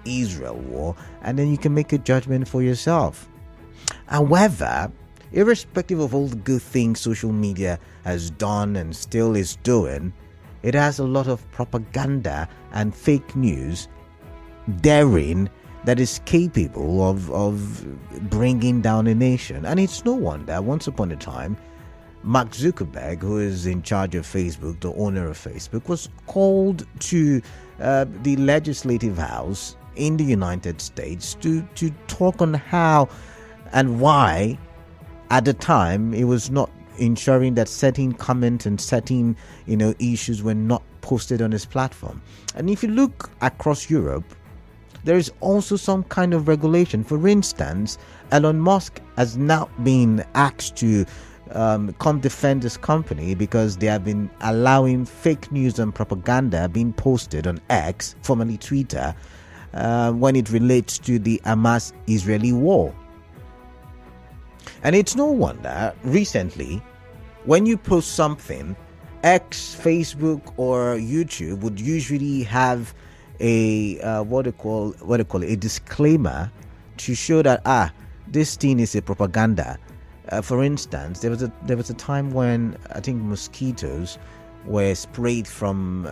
Israel war, and then you can make a judgment for yourself. However, irrespective of all the good things social media has done and still is doing, it has a lot of propaganda and fake news therein that is capable of bringing down a nation. And it's no wonder, once upon a time, Mark Zuckerberg, who is in charge of Facebook, the owner of Facebook, was called to the legislative house in the United States to talk on how and why at the time it was not ensuring that certain comments and certain issues were not posted on his platform. And if you look across Europe, there is also some kind of regulation. For instance, Elon Musk has now been asked to come defend his company because they have been allowing fake news and propaganda being posted on X, formerly Twitter, when it relates to the Hamas-Israeli war. And it's no wonder recently, when you post something, X, Facebook, or YouTube would usually have a a disclaimer to show that this thing is a propaganda. For instance, there was a time when I think mosquitoes were sprayed from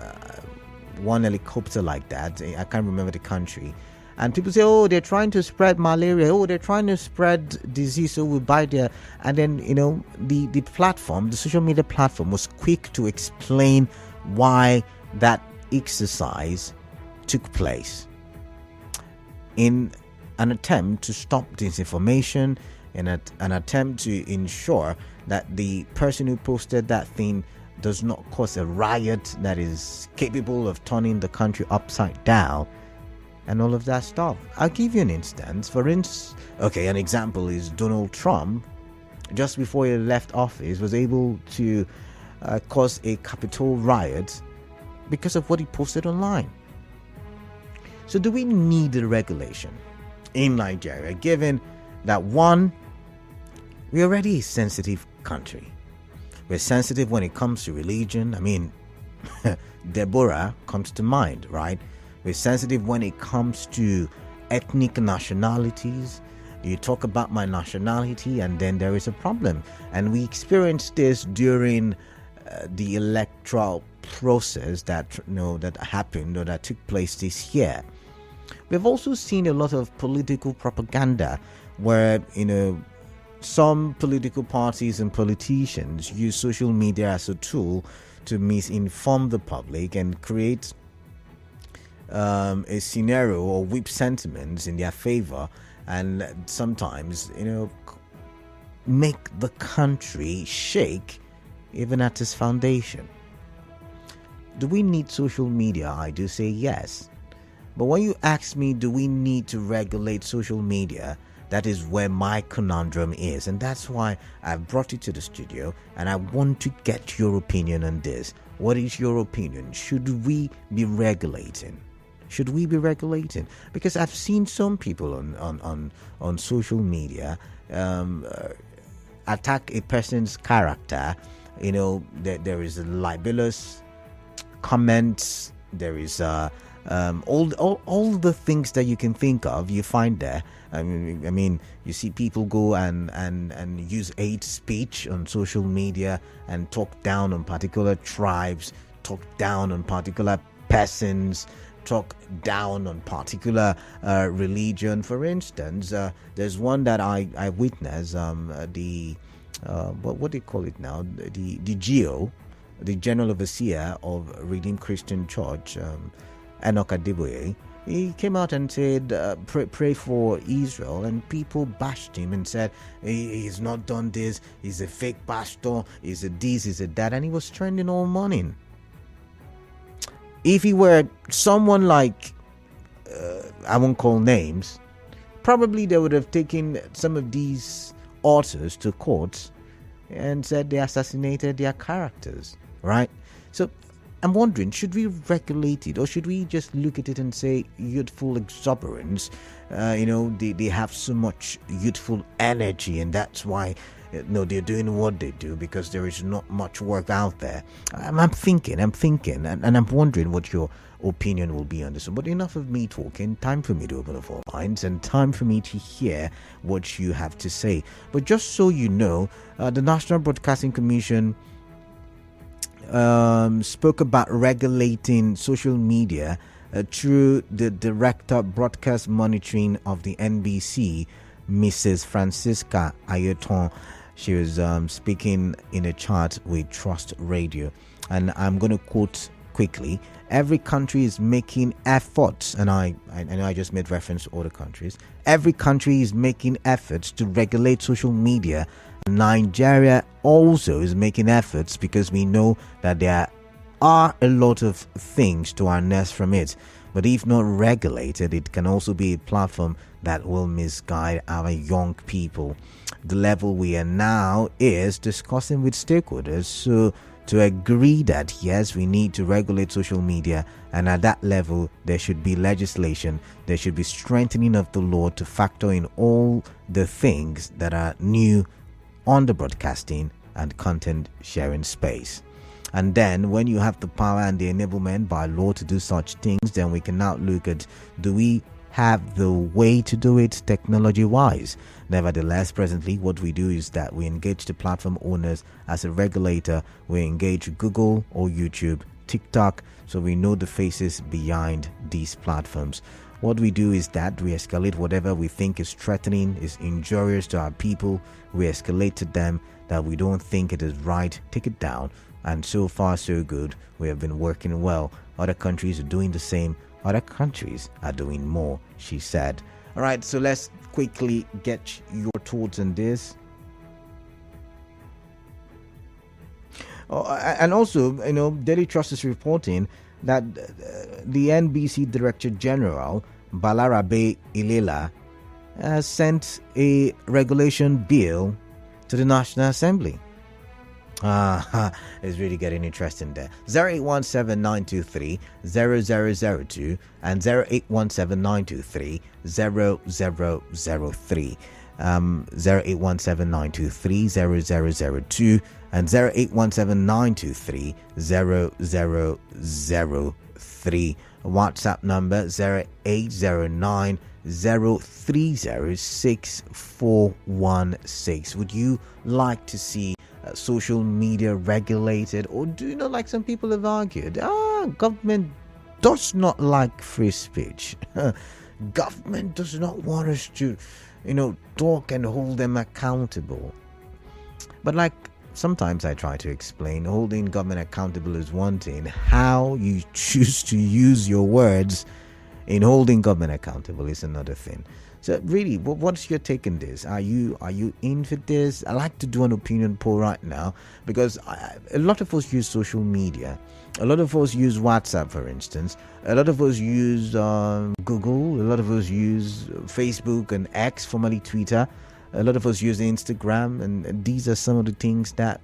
one helicopter like that. I can't remember the country. And people say, oh, they're trying to spread malaria. Oh, they're trying to spread disease. So we'll buy there. And then, the platform, the social media platform was quick to explain why that exercise took place in an attempt to stop disinformation, in an attempt to ensure that the person who posted that thing does not cause a riot that is capable of turning the country upside down and all of that stuff. I'll give you an instance. An example is Donald Trump, just before he left office, was able to cause a Capitol riot because of what he posted online. So do we need a regulation in Nigeria, given that, one, we're already a sensitive country? We're sensitive when it comes to religion. I mean, Deborah comes to mind, right? We're sensitive when it comes to ethnic nationalities. You talk about my nationality and then there is a problem. And we experienced this during the electoral process that happened or that took place this year. We've also seen a lot of political propaganda where, some political parties and politicians use social media as a tool to misinform the public and create a scenario or whip sentiments in their favor, and sometimes, make the country shake even at its foundation. Do we need social media? I do say yes. But when you ask me, do we need to regulate social media? That is where my conundrum is. And that's why I've brought you to the studio and I want to get your opinion on this. What is your opinion? Should we be regulating? Should we be regulating? Because I've seen some people on social media attack a person's character. There is a libelous comments. There is all the things that you can think of, you find there. I mean, you see people go and use hate speech on social media and talk down on particular tribes, talk down on particular persons, talk down on particular religion. For instance, there's one that I witnessed. What do they call it now? The GO, the General Overseer of Redeemed Christian Church, Enoch Adeboye, he came out and said, pray for Israel, and people bashed him and said, he's not done this, he's a fake pastor, he's a this, he's a that, and he was trending all morning. If he were someone like, I won't call names, probably they would have taken some of these authors to court and said they assassinated their characters, right? So I'm wondering, should we regulate it, or should we just look at it and say youthful exuberance? They have so much youthful energy, and that's why No, they're doing what they do because there is not much work out there. I'm thinking, and I'm wondering what your opinion will be on this. But enough of me talking. Time for me to open the phone lines and time for me to hear what you have to say. But just so you know, the National Broadcasting Commission spoke about regulating social media through the Director Broadcast Monitoring of the NBC, Mrs. Francisca Ayoton. She was speaking in a chat with Trust Radio, and I'm going to quote quickly. Every country is making efforts, and I know I just made reference to other countries. Every country is making efforts to regulate social media. Nigeria also is making efforts because we know that there are a lot of things to harness from it. But if not regulated, it can also be a platform that will misguide our young people. The level we are now is discussing with stakeholders so to agree that yes, we need to regulate social media, and at that level there should be legislation, there should be strengthening of the law to factor in all the things that are new on the broadcasting and content sharing space. And then when you have the power and the enablement by law to do such things, then we can now look at, do we have the way to do it technology wise? Nevertheless, presently what we do is that we engage the platform owners as a regulator. We engage Google or YouTube, TikTok, so we know the faces behind these platforms. What we do is that we escalate whatever we think is threatening, is injurious to our people. We escalate to them that we don't think it is right, take it down. And so far so good. We have been working well. Other countries are doing the same. Other countries are doing more, she said. All right, so let's quickly get your thoughts on this. And also, Daily Trust is reporting that the NBC Director General, Balarabe Ilela, has sent a regulation bill to the National Assembly. It's really getting interesting there. 0817-923-0002 and 0817-923-0003. 0817-923-0002 and 0817-923-0003. WhatsApp number 0809-030-6416. Would you like to see social media regulated, or do you know, like some people have argued, government does not like free speech. Government does not want us to, talk and hold them accountable. But like sometimes I try to explain, holding government accountable is one thing. How you choose to use your words in holding government accountable is another thing. So really, what's your take on this? Are you in for this? I like to do an opinion poll right now because a lot of us use social media. A lot of us use WhatsApp, for instance. A lot of us use Google. A lot of us use Facebook and X, formerly Twitter. A lot of us use Instagram, and these are some of the things that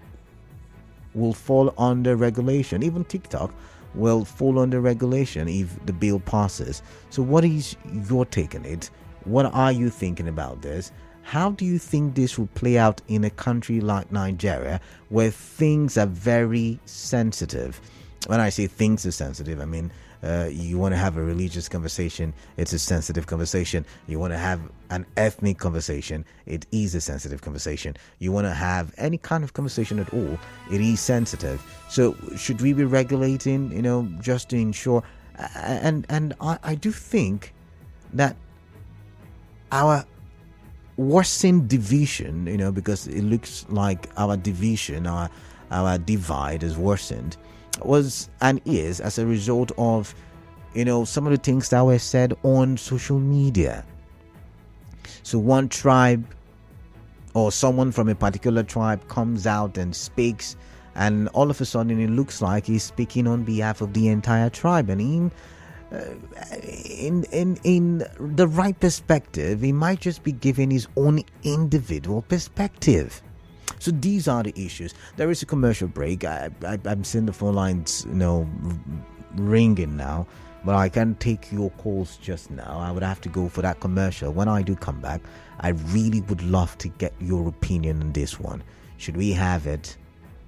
will fall under regulation. Even TikTok will fall under regulation if the bill passes. So what is your take on it? What are you thinking about this? How do you think this will play out in a country like Nigeria where things are very sensitive? When I say things are sensitive, I mean you want to have a religious conversation, it's a sensitive conversation. You want to have an ethnic conversation, it is a sensitive conversation. You want to have any kind of conversation at all, it is sensitive. So should we be regulating, just to ensure? And I do think that our worsened division, because it looks like our division, our divide is worsened, was and is as a result of, some of the things that were said on social media. So one tribe or someone from a particular tribe comes out and speaks, and all of a sudden it looks like he's speaking on behalf of the entire tribe, and in the right perspective, he might just be giving his own individual perspective. So these are the issues. There is a commercial break. I'm seeing the phone lines, ringing now. But I can't take your calls just now. I would have to go for that commercial. When I do come back, I really would love to get your opinion on this one. Should we have it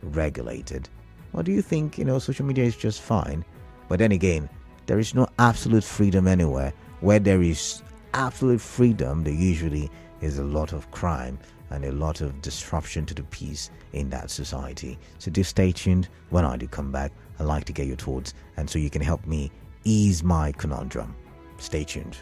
regulated? Or do you think, social media is just fine? But then again, there is no absolute freedom anywhere. Where there is absolute freedom, there usually is a lot of crime and a lot of disruption to the peace in that society. So do stay tuned. When I do come back, I'd like to get your thoughts, and so you can help me ease my conundrum. Stay tuned.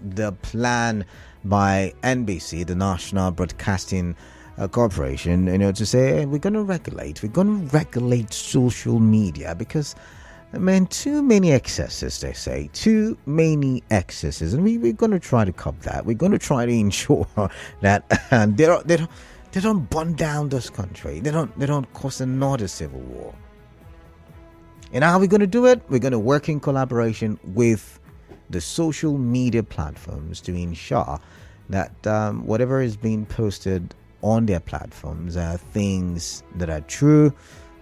the plan by NBC, the National Broadcasting Corporation, to say, hey, we're going to regulate social media because, man, too many excesses, they say, too many excesses, and we're going to try to curb that. We're going to try to ensure that they don't burn down this country. They don't cause another civil war. And how are we going to do it? We're going to work in collaboration with the social media platforms to ensure that whatever is being posted on their platforms are things that are true,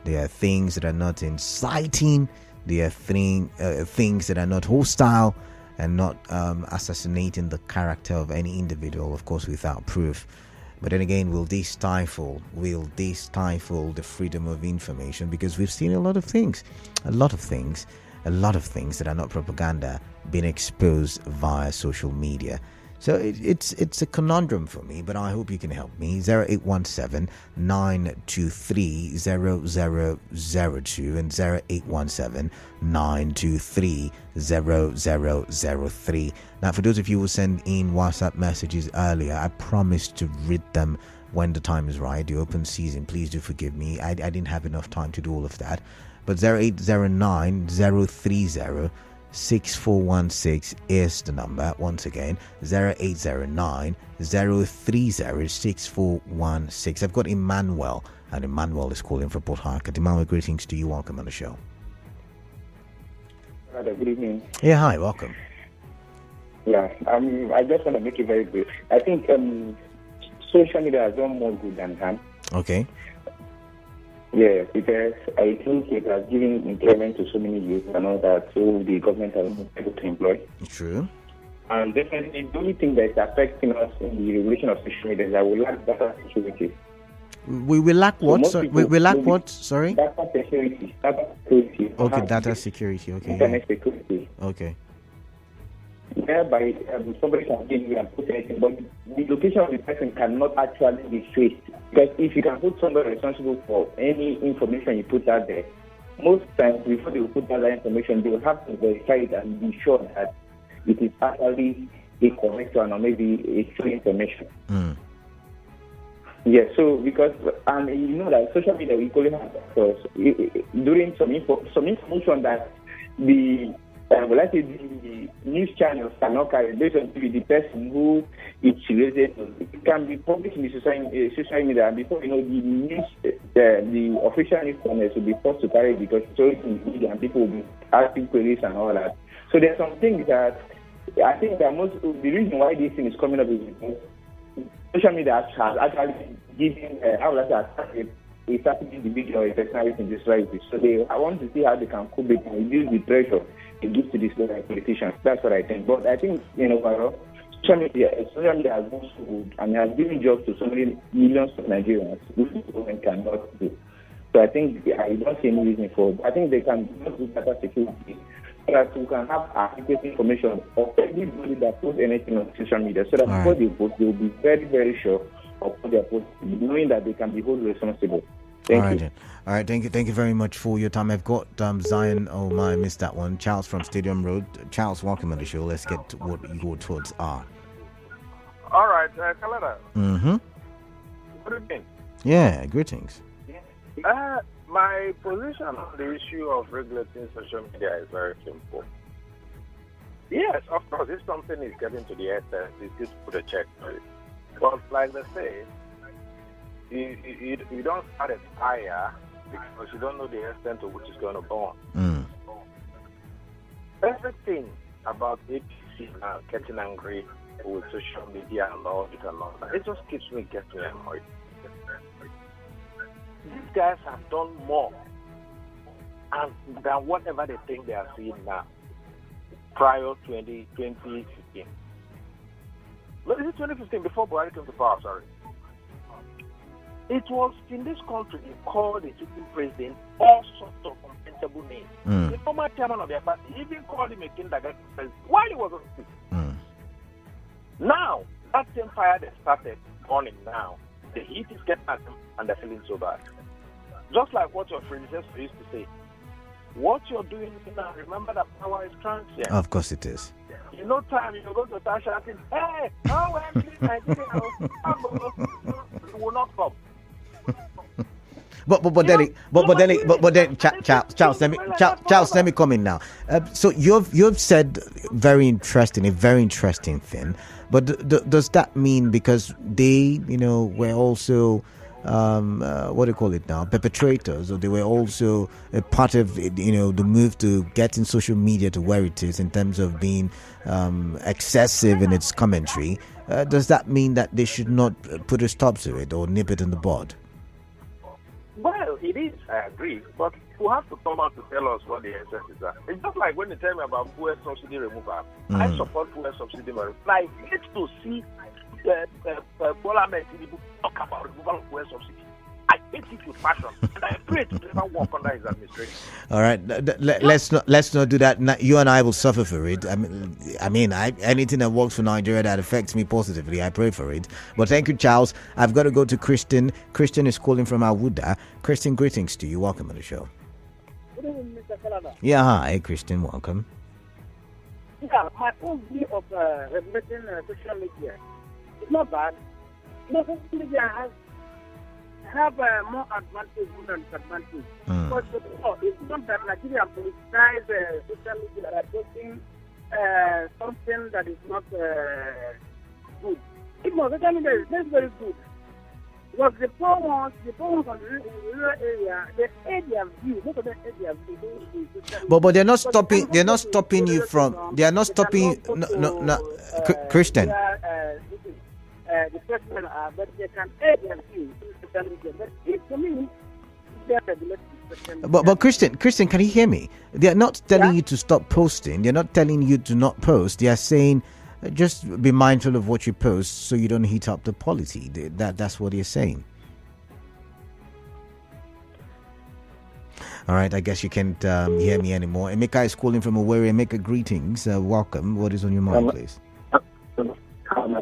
they are things that are not inciting, they are things that are not hostile and not assassinating the character of any individual, of course, without proof. But then again, will this stifle the freedom of information? Because we've seen a lot of things that are not propaganda being exposed via social media. So it's a conundrum for me, but I hope you can help me. 0817 923 0002 and 0817 923 0003. Now, for those of you who sent in WhatsApp messages earlier, I promised to read them when the time is right, the open season. Please do forgive me. I didn't have enough time to do all of that. But 0809 030 6416 is the number. Once again, 0809 030 6416. I've got Emmanuel, and Emmanuel is calling from Port Harcourt. Emmanuel, greetings to you. Welcome on the show. Good evening. Yeah, hi, welcome. Yeah, I just want to make it very brief. I think social media has done more good than harm. Okay. Yes, because I think it has given employment to so many youth and all that, so the government has been able to employ. True. And definitely, the only thing that is affecting us in the regulation of social media is that we lack data security. We lack what? We lack what? Sorry? Data security. Okay, data security. Okay. Internet security. Okay. Thereby, somebody can give you and put anything, but the location of the person cannot actually be traced. Because if you can put somebody responsible for any information you put out there, most times before they will put out that information, they will have to verify it and be sure that it is actually a correct one or maybe a true information. Yes, so because, and you know that social media equally has during some information that the the news channels cannot carry based on the person who it's related to. It can be published in the social media, and before you know, the news, the official news channels will be forced to carry it because it's always in the media and people will be asking queries and all that. So there's some things that I think that the reason why this thing is coming up is because social media has actually given a certain individual a personality in this society. So I want to see how they can cope it and reduce the pressure it gives to these politicians. That's what I think. But I think, overall, social media has done so good and has given jobs to so many millions of Nigerians, which the government cannot do. So I think I don't see any reason for it. I think they can do better security so that we can have adequate information of everybody that posts anything on social media so that before they post, they will be very, very sure of what they are posting, knowing that they can be held responsible. Thank you. All right. Thank you very much for your time. I've got Zion. Oh my, I missed that one. Charles from Stadium Road. Charles, welcome on the show. Let's get to what your thoughts are. All right, Kalada. Good evening. Yeah, greetings. My position on the issue of regulating social media is very simple. Yes, of course, if something is getting to the essence, it's good to put a check to it. But like they say, you don't start a fire because you don't know the extent to which it's going to burn. Everything about APC now getting angry with social media and all this and all that, it just keeps me getting annoyed. These guys have done more than whatever they think they are seeing now prior to 2015. No, is it 2015 before Buhari came to power? Sorry. It was in this country they called the sitting president all sorts of contemptible names. The former chairman of their party even called him a kindergarten president while he was on seat. Now, that same fire that started burning now, the heat is getting at them and they're feeling so bad. Just like what your predecessor used to say, what you're doing now, remember that power is transient. Of course it is. In no time, you go to Tasha and say, hey, how am I doing? You will not come. But then, Charles, let me come in now. So you've said a very interesting thing. But does that mean because they, were also what do you call it now, perpetrators, or they were also a part of the move to getting social media to where it is in terms of being excessive in its commentary? Does that mean that they should not put a stop to it or nip it in the bud? Well, it is, I agree, but you have to come out to tell us what the excesses are. It's just like when they tell me about fuel subsidy removal. I support fuel subsidy removal. I hate to see Bola Ahmed Tinubu talk about removal of fuel subsidy. I hate it with passion, and I pray to never work under his administration. All right, let's not do that. You and I will suffer for it. I mean, anything that works for Nigeria that affects me positively, I pray for it. But thank you, Charles. I've got to go to Christian. Christian is calling from Awuda. Christian, greetings to you. Welcome on the show. Good evening, Mr. Kalada. Yeah, hi, Christian. Welcome. Yeah, my own view of regulating social media is not bad. Social media have more advantage than disadvantage. But it's not that Nigeria politicize social media that are posting something that is not good. Social media is very good. Because the poor ones on the rural area, they aid their view. Most of them aid their view. But they're not stopping. They're not stopping you from. They are not stopping. No, Christian. The person but they can aid their view. But it, to me, they're regulated. But Christian, can you hear me? They are not telling you to stop posting. They're not telling you to not post. They are saying, just be mindful of what you post so you don't heat up the polity. That's what they're saying. All right, I guess you can't hear me anymore. Emeka is calling from Owerri. Emeka, greetings. Welcome. What is on your mind, please?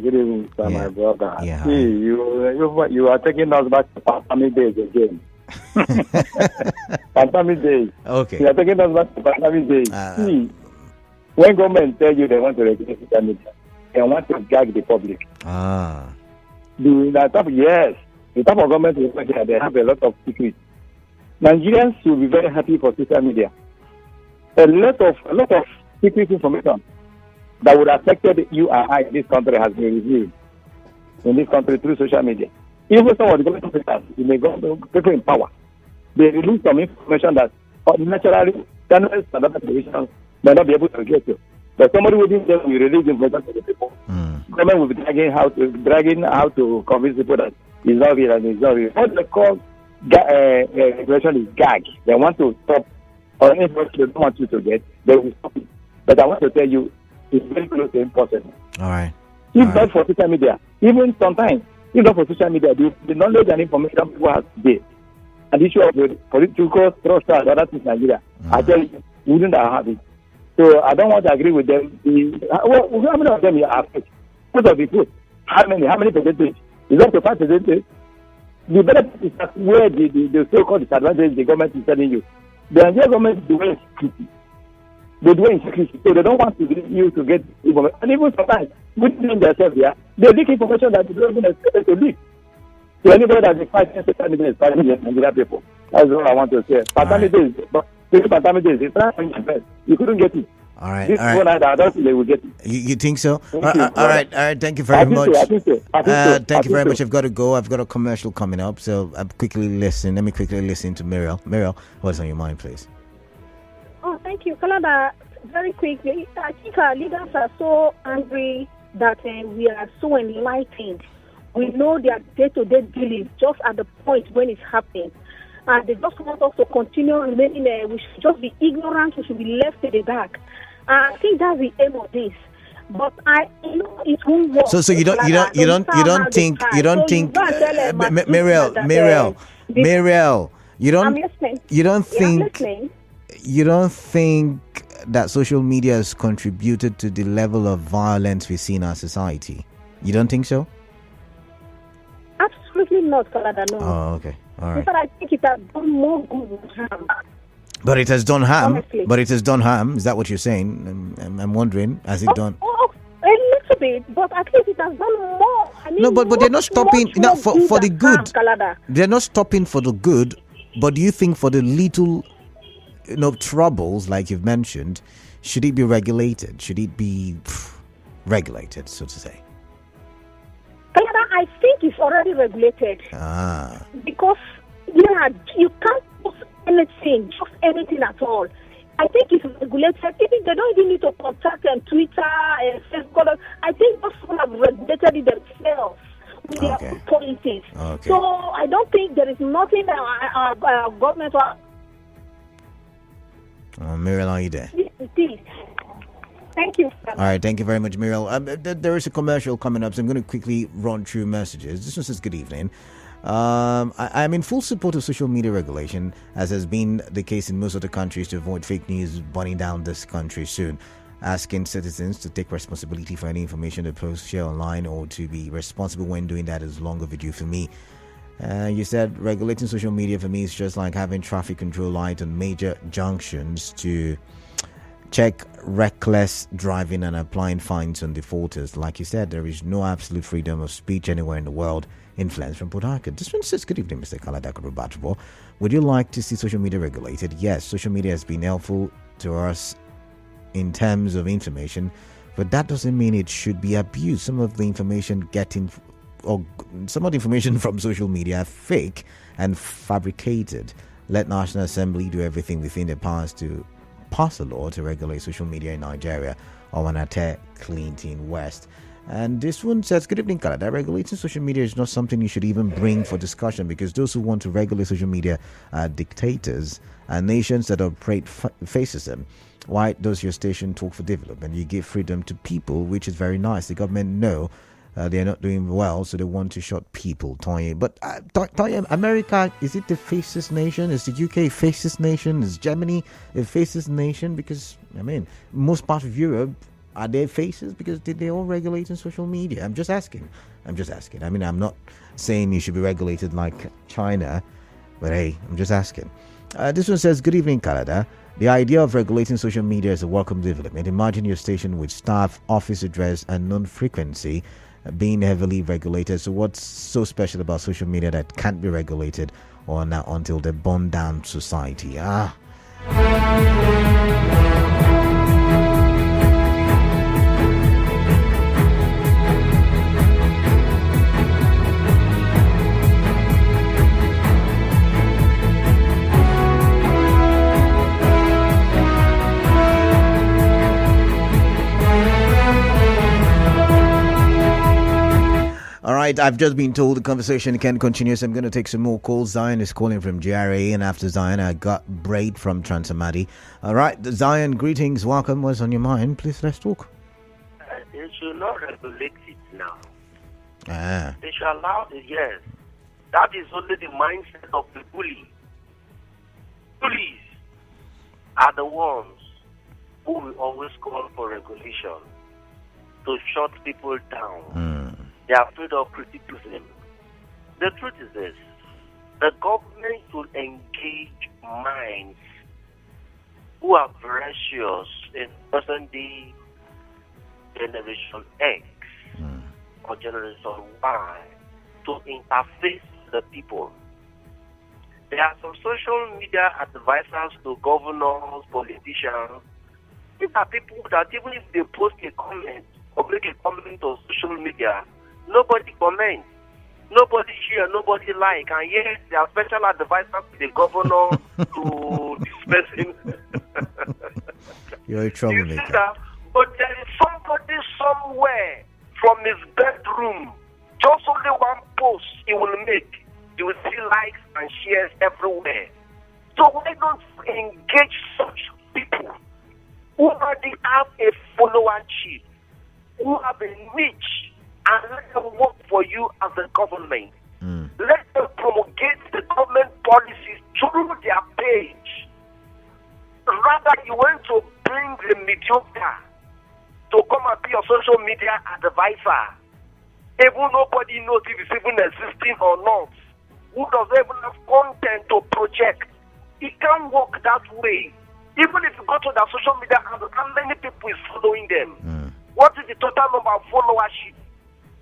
Good evening, sir, my brother. Yeah, see, you are taking us back to pandemic days again. Pandemic days. Okay. You are taking us back to pandemic days. See, when government tell you they want to regulate social media, they want to gag the public. The type of government they have a lot of secrets. Nigerians should be very happy for social media. A lot of secret information that would have affected you and I in this country has been revealed in this country through social media. Even some of the government officials, people in power, they release some information that naturally journalists and other television may not be able to get to. But somebody within them will release information to the people. Government will be dragging how to convince people that it's not real and it's not real. What they call regulation is gag. They want to stop or any information they don't want you to get, they will stop it. But I want to tell you, it's very close to impossible. All right. If not for social media, even sometimes, if not for social media, the knowledge and information people have today, and the issue of political trust and other things in Nigeria, I tell you, we wouldn't have it. So I don't want to agree with them. How many of them are affected? Most of the people, how many percentage? Is up to 5%? The benefit is that where the so-called disadvantage the government is telling you. The Nigerian government is doing security. They do it in secrecy, so they don't want you to get information. And even sometimes, within themselves here, they leak information that they don't even expect to leak. So anybody that is fighting social media is fighting the Nigerian people. That's all I want to say. Paternity is best. You couldn't get it. All right. This one, I don't think they will get it. You think so? All right. Thank you very much. Thank you very much. I've got to go. I've got a commercial coming up, so Let me quickly listen to Muriel. Muriel, what's on your mind, please? Oh, thank you, Kalada. Very quickly, I think our leaders are so angry that we are so enlightened. We know their day-to-day dealings just at the point when it's happening. And they just want us to continue remaining there. We should just be ignorant. We should be left in the dark. I think that's the aim of this. But I know it won't work. So you don't think Muriel, you don't think that social media has contributed to the level of violence we see in our society? You don't think so? Absolutely not, Kalada, no. Oh, okay. All right. But I think it has done more good than harm. But it has done harm. Honestly. But it has done harm. Is that what you're saying? I'm wondering, has it done? A little bit, but at least it has done more. I mean, No, but they're not stopping. much more For the than good. harm, Kalada. They're not stopping for the good. But do you think for the little, troubles like you've mentioned, should it be regulated? Should it be regulated, so to say? Kalada, I think it's already regulated. Because you can't post anything, just anything at all. I think it's regulated. Even they don't even need to contact them, Twitter and Facebook. I think those people have regulated it themselves with their policies. Okay. So I don't think there is nothing our government. Muriel, are you there? Thank you. All right, thank you very much, Muriel. There is a commercial coming up, so I'm going to quickly run through messages. This one says, good evening. I'm in full support of social media regulation, as has been the case in most other countries, to avoid fake news burning down this country soon. Asking citizens to take responsibility for any information they post, share online, or to be responsible when doing that is long overdue for me. You said regulating social media for me is just like having traffic control lights on major junctions to check reckless driving and applying fines on defaulters. Like you said, there is no absolute freedom of speech anywhere in the world. Influence from Port Harcourt. This one says, good evening, Mr. Kaladakurubatabo. Would you like to see social media regulated? Yes, social media has been helpful to us in terms of information, but that doesn't mean it should be abused. Some of the information from social media are fake and fabricated. Let National Assembly do everything within their powers to pass a law to regulate social media in Nigeria, or Wanate Clinton West. And this one says, good evening, Canada. Regulating social media is not something you should even bring for discussion, because those who want to regulate social media are dictators and nations that operate fascism. Why does your station talk for development? You give freedom to people, which is very nice. The government know they're not doing well, so they want to shut people, Toye. But Toye, America, is it the fascist nation? Is the UK a fascist nation? Is Germany a fascist nation? Because, most parts of Europe, are they faces? Because did they all regulate in social media? I'm just asking. I'm not saying you should be regulated like China, but hey, I'm just asking. This one says, good evening, Canada. The idea of regulating social media is a welcome development. Imagine your station with staff, office address, and non-frequency being heavily regulated. So what's so special about social media that can't be regulated or not until they burn down society? All right, I've just been told the conversation can continue, so I'm going to take some more calls. Zion is calling from GRA, and after Zion, I got Braid from Transamadi. All right, Zion, greetings, welcome. What's on your mind? Please, let's talk. They should not regulate it now. They should allow it, yes. That is only the mindset of the bully. Bullies are the ones who will always call for regulation to shut people down. They are afraid of criticism. The truth is this: the government should engage minds who are voracious in present-day Generation X or Generation Y to interface with the people. There are some social media advisors to governors, politicians. These are people that even if they post a comment or make a comment on social media, nobody comments, nobody share, nobody like, and yet they are special advisors to the governor to disperse him. You're a troublemaker. You see that? But there is somebody somewhere from his bedroom, just only one post he will make. You will see likes and shares everywhere. So why don't you engage such people who already have a followership, who have a niche, and let them work for you as a government. Let them promulgate the government policies through their page. Rather, you want to bring the mediocre to come and be your social media advisor. Even nobody knows if it's even existing or not. Who doesn't even have content to project. It can't work that way. Even if you go to the social media, how many people is following them? What is the total number of followership?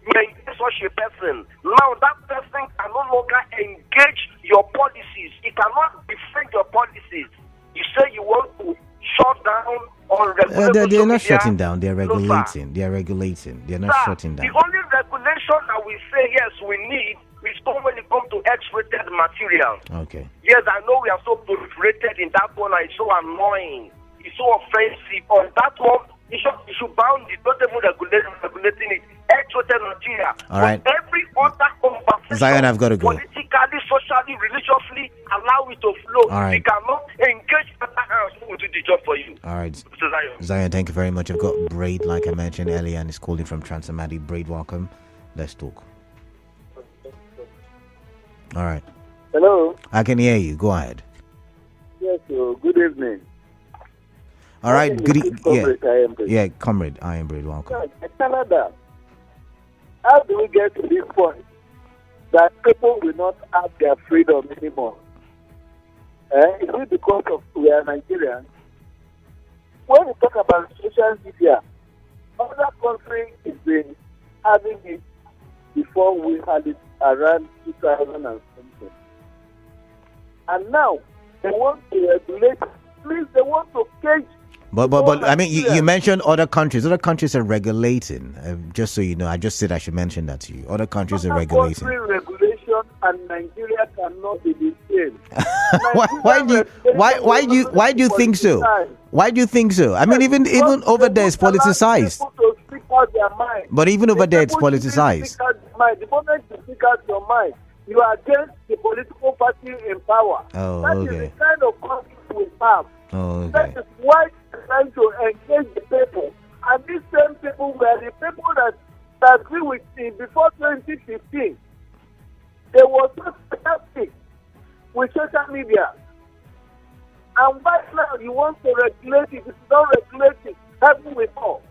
You engage such a person. Now that person can no longer engage your policies. He cannot defend your policies. You say you want to shut down or regulate. They're not shutting down. They're regulating. They're regulating. They're not shutting down. The only regulation that we say yes we need is when it comes to X-rated material. Okay. Yes, I know we are so proliferated in that one. And it's so annoying. It's so offensive. On that one, you should bound it. Not even regulating it. X-rated material. All right. But every other conversation, Zion, I've got to go. Politically, socially, religiously, allow it to flow. All right. We cannot engage better hands who will do the job for you. All right. Zion. Zion, thank you very much. I've got Braid, like I mentioned earlier, and it's calling from Transamadi. Braid, welcome. Let's talk. All right. Hello. I can hear you. Go ahead. Yes, good evening. All right. Good Yeah, comrade, I am Braid. Welcome. Canada. How do we get to this point that people will not have their freedom anymore? Is it because of we are Nigerians? When we talk about social media, other countries have been having it before we had it around 2000 and something. And now they want to regulate. Please, they want to cage. But I mean, you mentioned other countries. Other countries are regulating. Just so you know, I just said I should mention that to you. Other countries are regulating. Regulation and Nigeria cannot be the same. Why do you think so? Why do you think so? I mean, even over there it's politicized. But even over there it's politicized. The moment you speak out your mind, you are against the political party in power. Oh, that okay. is the kind of conflict we have. Oh, okay. That is why we're trying to engage the people. And these same people were the people that agree with me before 2015. They were so fantastic with social media. And right now you want to regulate it. If you don't regulate it, heaven will fall.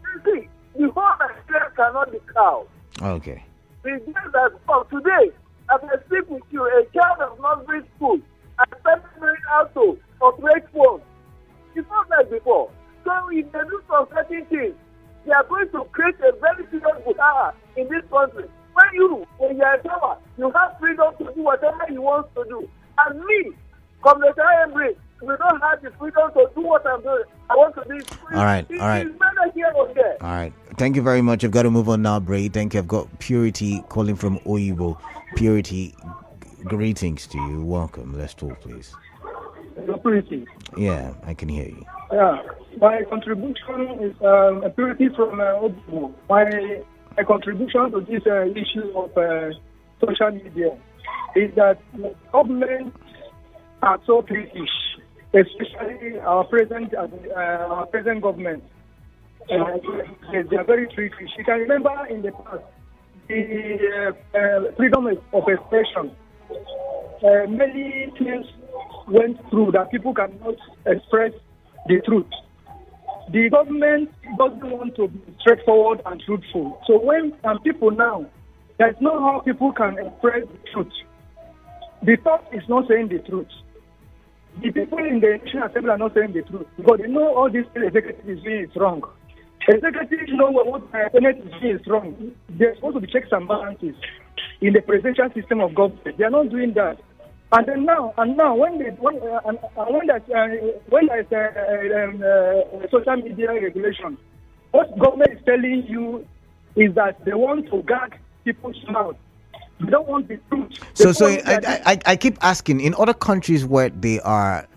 You see, the whole Nigeria cannot be cow. Okay. The day that today, as I speak with you, a child of nursery school and learning how to operate phones. It's not like before. So if they do some certain things, they are going to create a very serious brouhaha in this country. When you are in power, you have freedom to do whatever you want to do. And me, Comrade Embry, we don't have the freedom to do what I'm doing. I want to be free. All right. All right. Thank you very much. I've got to move on now, Braid. Thank you. I've got Purity calling from Oyibo. Purity, greetings to you. Welcome. Let's talk, please. Purity. Yeah, I can hear you. Yeah, my contribution is Purity from Oyibo. My contribution to this issue of social media is that government are so British, especially our present government. They are very British. You can remember in the past the freedom of expression. Many things went through that people cannot express the truth. The government doesn't want to be straightforward and truthful. So when people now, there's no how people can express the truth. The top is not saying the truth. The people in the National Assembly are not saying the truth because they know all this executive is doing is wrong. Executives know what the Senate is doing is wrong. There's supposed to be checks and balances in the presidential system of government. They are not doing that. And then now, when there's social media regulation, what government is telling you is that they want to gag people's mouth. They don't want the truth. So I keep asking, in other countries where they are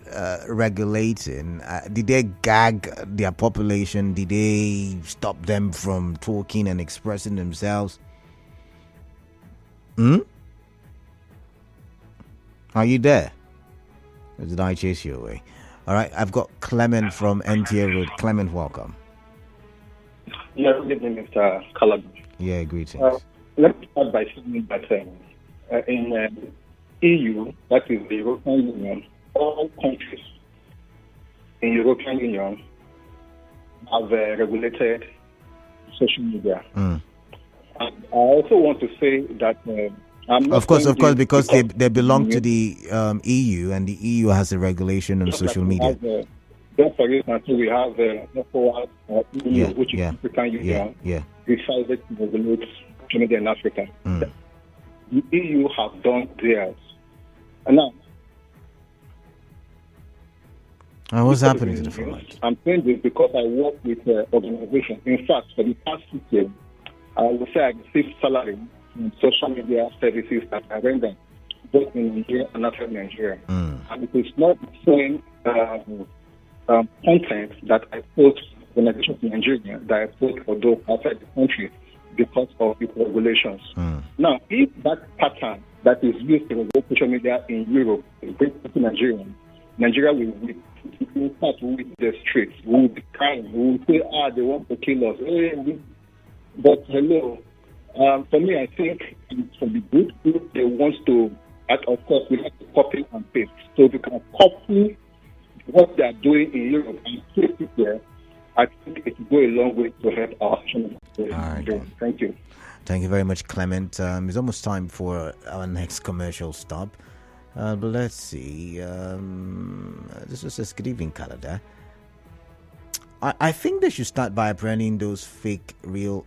regulating, did they gag their population? Did they stop them from talking and expressing themselves? Are you there? Or did I chase you away? All right, I've got Clement from NTA Road. Clement, welcome. Yeah, good evening, Mr. Calabi. Yeah, greetings. Let me start by saying that in EU, that is the European Union, all countries in European Union have regulated social media. And I also want to say that Of course, because they belong to the EU, and the EU has a regulation on social media. Don't forget until we have the EU, which is African Union, decided to regulate social media in Africa. The EU have done theirs. And now, what's happening to the format? I'm saying this because I work with organizations. In fact, for the past 6 years, I would say I received salary in social media services that I render both in Nigeria and outside Nigeria. And it is not the same content that I post for organizations in Nigeria that I post for those outside the country because of the regulations. Now, if that pattern that is used to regulate social media in Europe is brought to Nigeria will be, in fact, with the streets. We will be crying. We will say, they want to kill us. But hello, for me, I think it's for the good if they want to, of course, we have to copy and paste. So if you can copy what they are doing in Europe and paste it there, I think it will go a long way to help our channel. All right. Thank you. Thank you very much, Clement. It's almost time for our next commercial stop. But let's see. This was says, good evening, Canada. I think they should start by branding those fake real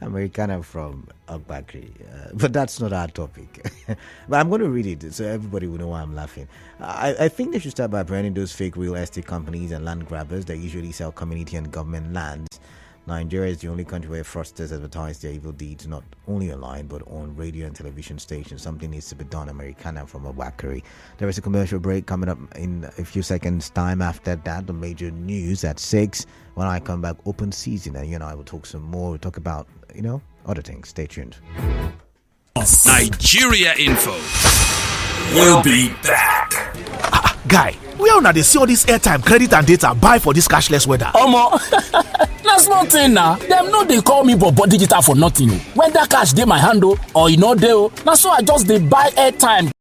Americana from Agbakri. But that's not our topic. But I'm going to read it so everybody will know why I'm laughing. I think they should start by branding those fake real estate companies and land grabbers that usually sell community and government lands. Nigeria is the only country where fraudsters advertise their evil deeds not only online but on radio and television stations. Something needs to be done. Americana from Agbakri. There is a commercial break coming up in a few seconds time. After that, the major news at 6. When I come back, open season, and I will talk some more. We'll talk about other things. Stay tuned. Nigeria Info. We'll be back. Guy, where una dey see all this airtime, credit and data buy for this cashless weather? Omo, that's nothing now. Them no dey call me Bobo Digital for nothing. When that cash dey my hand or e no dey, na so I just dey buy airtime.